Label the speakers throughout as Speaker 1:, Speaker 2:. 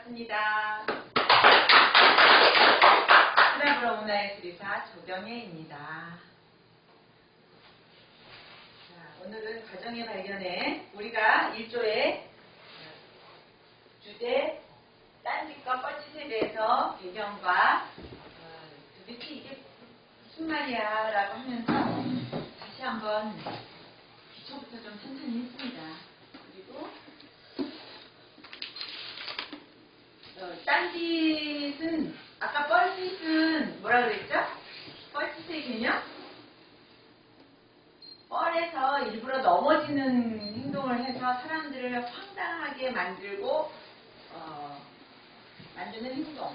Speaker 1: 반갑습니다. 하나브라 문화예술이사 조경혜입니다. 자, 오늘은 가정의 발견에 우리가 1조의 주제 딴짓과 뻘짓에 대해서 배경과 도대체 이게 무슨 말이야 라고 하면서 다시 한번 기초부터 좀 천천히 했습니다. 그리고 딴짓은 아까 뻘짓은 뭐라 그랬죠? 뻘짓의 개념? 뻘에서 일부러 넘어지는 행동을 해서 사람들을 황당하게 만들고 만드는 행동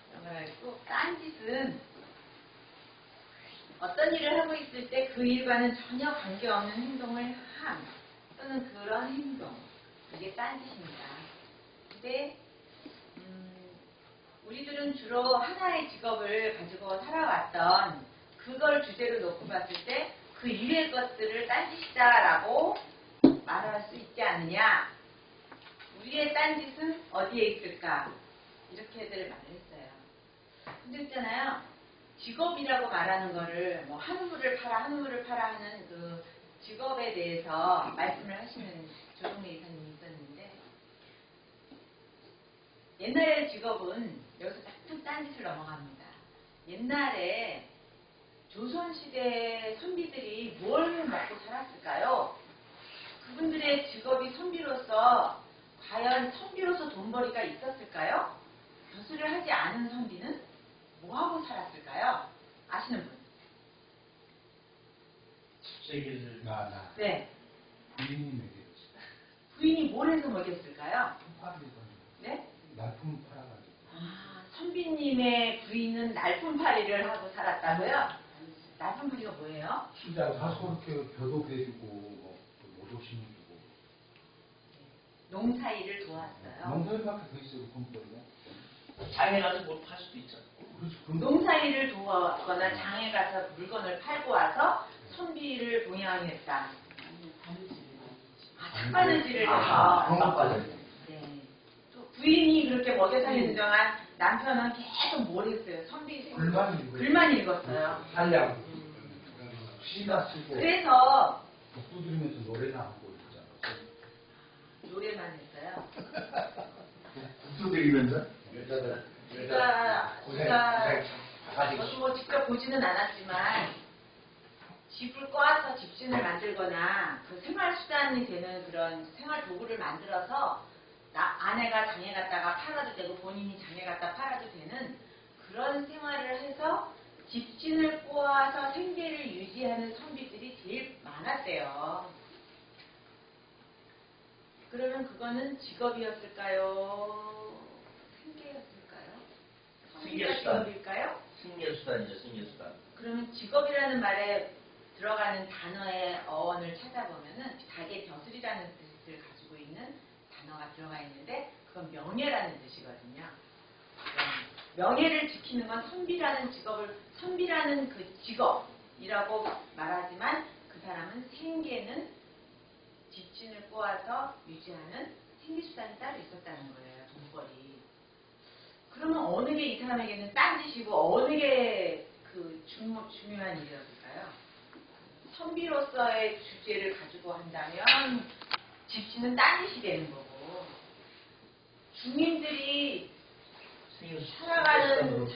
Speaker 1: 이런 걸 알고, 딴짓은 어떤 일을 하고 있을 때 그 일과는 전혀 관계없는 행동을 함 또는 그런 행동, 이게 딴짓입니다. 근데 우리들은 주로 하나의 직업을 가지고 살아왔던 그걸 주제로 놓고 봤을 때 그 이외의 것들을 딴짓이다라고 말할 수 있지 않느냐. 우리의 딴짓은 어디에 있을까? 이렇게들 말을 했어요. 근데 있잖아요. 직업이라고 말하는 거를 뭐 한우물을 팔아 하는 그 직업에 대해서 말씀을 하시는 조동래 이사님이 있었는데, 옛날의 직업은 여기서 딱 딴짓을 넘어갑니다. 옛날에 조선시대 선비들이 뭘 먹고 살았을까요? 그분들의 직업이 선비로서 과연 선비로서 돈벌이가 있었을까요? 벼슬을 하지 않은 선비는 뭐하고 살았을까요? 아시는 분?
Speaker 2: 집세기를
Speaker 3: 나.
Speaker 1: 네.
Speaker 3: 부인이 먹였지.
Speaker 1: 부인이 뭘 해서 먹였을까요?
Speaker 3: 품팔이거든.
Speaker 1: 네?
Speaker 3: 날품 팔아가지고.
Speaker 1: 아, 선비님의 부인은 날품팔이를 하고 살았다고요? 날품팔이가 뭐예요?
Speaker 3: 진짜 다소 이렇게 벼도 개주고 뭐 모조심을 주고.
Speaker 1: 농사일을 도왔어요.
Speaker 3: 농사일밖에 더 있어요. 돈벌이가.
Speaker 2: 장에 가서 못 팔 수도 있잖아.
Speaker 3: 그렇지.
Speaker 1: 농사일을 도왔거나 장에 가서 물건을 팔고 와서 선비를 봉양했다. 삭바느질을 해서.
Speaker 3: 성악바늘.
Speaker 1: 네. 또 부인이 그렇게 먹여 살리는 동안 남편은 계속 뭘 했어요? 선비 글만 읽었어요.
Speaker 3: 한량. 시가 쓰고.
Speaker 1: 그래서
Speaker 3: 독도 들으면서 노래나 하고 있잖아.
Speaker 1: 노래만 했어요.
Speaker 3: 독도 들으면서 여자들.
Speaker 1: 제가 저도 뭐 직접 보지는 않았지만 집을 꼬아서 집신을 만들거나 그 생활수단이 되는 그런 생활 도구를 만들어서 아내가 장에 갔다가 팔아도 되고 본인이 장에 갔다 팔아도 되는 그런 생활을 해서 집신을 꼬아서 생계를 유지하는 선비들이 제일 많았대요. 그러면 그거는 직업이었을까요? 생계였을까요?
Speaker 2: 생계수단.
Speaker 1: 직업일까요?
Speaker 2: 승려수단이죠, 승려수단.
Speaker 1: 그러면 직업이라는 말에 들어가는 단어의 어원을 찾아보면은 닭의 벼슬이라는 뜻을 가지고 있는 단어가 들어가 있는데, 그건 명예라는 뜻이거든요. 명예를 지키는 건 선비라는 그 직업이라고 말하지만 그 사람은 생계는 집신을 꼬아서 유지하는 생계수단이 따로 있었다는 거예요. 돈벌이. 그러면 어느 게 이 사람에게는 딴짓이고 어느 게 그 중요한 일이었을까요? 선비로서의 주제를 가지고 한다면 집신은 딴짓이 되는 거고, 주민들이 살아가는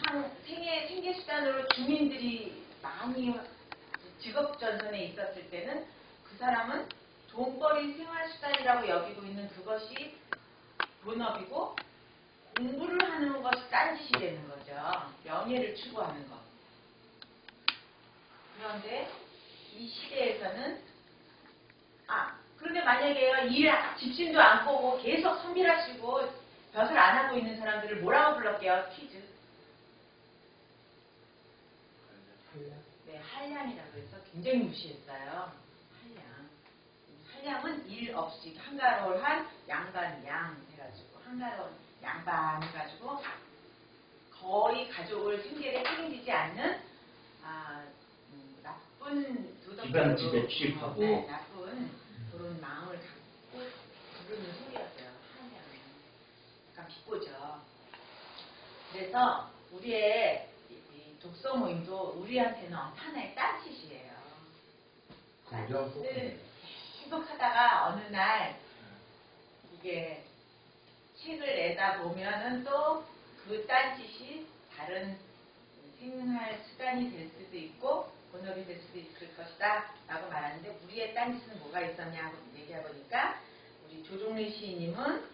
Speaker 1: 생계수단으로 주민들이 많이 직업전선에 있었을 때는 그 사람은 돈벌이 생활수단이라고 여기고 있는 그것이 본업이고, 공부를 하는 것이 딴짓이 되는 거죠. 명예를 추구하는 것. 그런데 이 시대에서는 그런데 만약에요, 집신도 안 꼬고 계속 선비라시고 벼슬 안 하고 있는 사람들을 뭐라고 불렀게요? 퀴즈. 네, 한량이라고 해서 굉장히 무시했어요. 한량은 일 없이 한가로운 양반 양 해가지고, 한가로운 양반 해가지고 거의 가족을 생계를 책임지지 않는 나쁜
Speaker 2: 집안 집에 취입하고.
Speaker 1: 네, 나쁜 그런 마음을 갖고 부르는 소리였어요. 한량은 약간 비꼬죠. 그래서 우리의 이 독서 모임도 우리한테는 하나의 딴짓이에요.
Speaker 3: 그냥 또
Speaker 1: 계속 하다가 어느 날 이게 책을 내다 보면은 또 그 딴짓이 다른 생활 수단이 될 수도 있고 본업이 될 수도 있을 것이다 라고 말하는데, 우리의 딴짓은 뭐가 있었냐고 얘기해보니까 우리 조종래 시인님은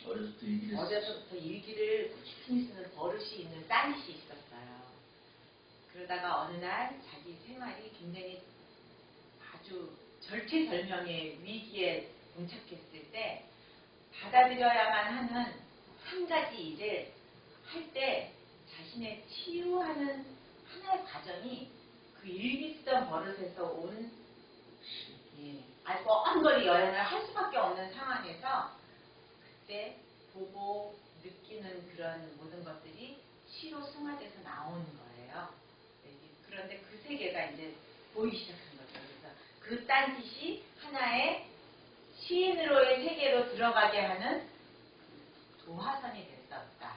Speaker 2: 어려서부터 일기를
Speaker 1: 어려서부터 일기를 꾸준히 쓰는 버릇이 있는 딴짓이 있었어요. 그러다가 어느 날 자기 생활이 굉장히 아주 절체절명의 위기에 봉착했을 때 받아들여야만 하는 한 가지 일을 할 때 자신의 치유하는 하나의 과정이 그 일기 쓰던 버릇에서 온 아주 먼 거리 여행을 할 수밖에 없는 상황에서 그때 보고 느끼는 그런 모든 것들이 시로 승화돼서 나오는 거예요. 그런데 그 세계가 이제 보이기 시작한 거죠. 그래서 그 딴짓이 하나의 시인으로의 세계로 들어가게 하는 도화선이 됐었다.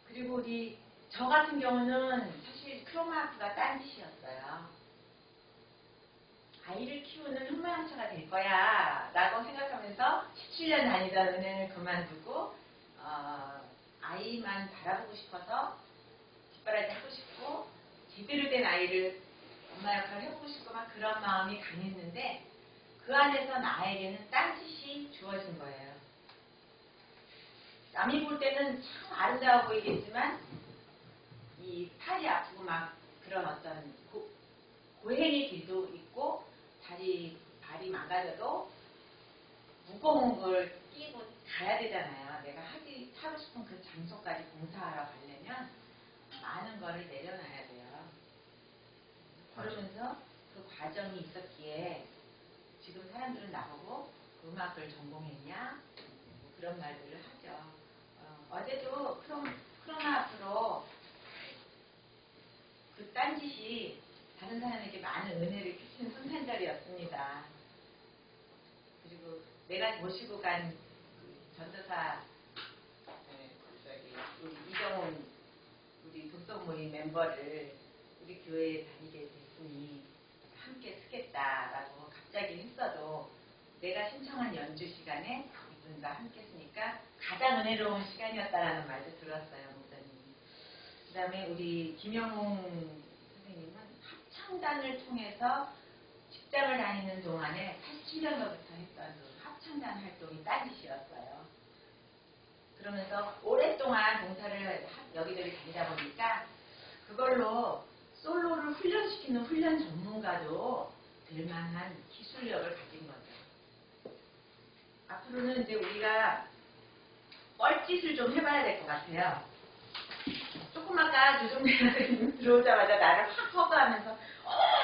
Speaker 1: 그리고 저 같은 경우는 사실 크로마프가 딴짓이었어요. 아이를 키우는 흑마용차가 될 거야 라고 생각하면서 17년 다니던 은행을 그만두고 아이만 바라보고 싶어서 뒷바라지 하고 싶고 제대로 된 아이를 엄마 역할을 해보고 싶고 막 그런 마음이 강했는데, 그 안에서 나에게는 딴짓이 주어진 거예요. 남이 볼 때는 참 아름다워 보이겠지만 이 팔이 아프고 막 그런 어떤 고행의 길도 있고, 발이 망가져도 무거운 걸 끼고 가야 되잖아요. 내가 하고 싶은 그 장소까지 봉사하러 가려면 많은 거를 내려놔야 돼요. 그러면서 그 과정이 있었기에 지금 사람들은 나보고 음악을 전공했냐 뭐 그런 말들을 하죠. 어제도 크로마프로 그 딴짓이 다른 사람에게 많은 은혜를 끼치는 성탄절이었습니다. 그리고 내가 모시고 간 그 전도사 우리 이정훈 우리 독서 모임 멤버를 우리 교회에 다니게 됐으니 함께 쓰겠다라고 갑자기 했어도 내가 신청한 연주 시간에 이분과 함께 쓰니까 가장 은혜로운 시간이었다라는 말도 들었어요, 목사님이. 그 다음에 우리 김영웅 선생님은 합창단을 통해서 직장을 다니는 동안에 87년도부터 했던 그 합창단 활동이 딴짓이었어요. 그러면서 오랫동안 봉사를 여기저기 다니다 보니까 그걸로 솔로를 훈련시키는 훈련 전문가도 될 만한 기술력을 가진 거죠. 앞으로는 이제 우리가 뻘짓을 좀 해봐야 될 것 같아요. 조금 아까 조정래 들어오자마자 나를 확 허가하면서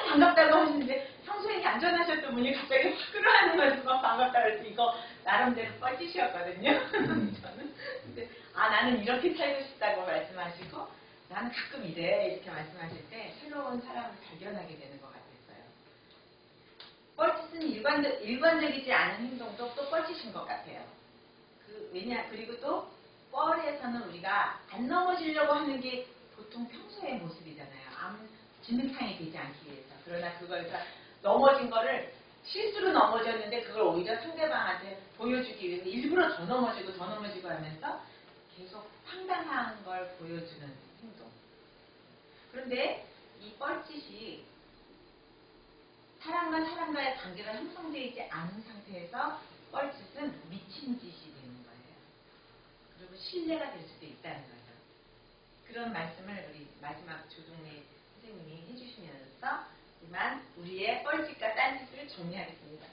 Speaker 1: 반갑다고 하시는데 평소에 얌전하셨던 분이 갑자기 확 끌어안으면서 막 반갑다고 해서 이거 나름대로 뻘짓이었거든요. 저는. 근데 나는 이렇게 살고 싶다고 말씀하시고 나는 가끔 이래 이렇게 말씀하실 때 새로운 사람을 발견하게 되는 것 같았어요. 뻘짓은 일관적이지 않은 행동도 또 뻘짓인 것 같아요. 그리고 또 뻘에서는 우리가 안 넘어지려고 하는 게 보통 평소의 모습이잖아요. 아무 진흙탕이 되지 않기 위해서. 그러나 그거에서 넘어진 거를 실수로 넘어졌는데 그걸 오히려 상대방한테 보여주기 위해서 일부러 더 넘어지고 하면서 계속 황당한 걸 보여주는 행동. 그런데 이 뻘짓이 사람과의 관계가 형성되어 있지 않은 상태에서 뻘짓은 미친 짓이 되는 거예요. 그리고 신뢰가 될 수도 있다는 거죠. 그런 말씀을 우리 마지막 조종래 선생님이 해주시면서 이만 우리의 뻘짓과 딴짓을 정리하겠습니다.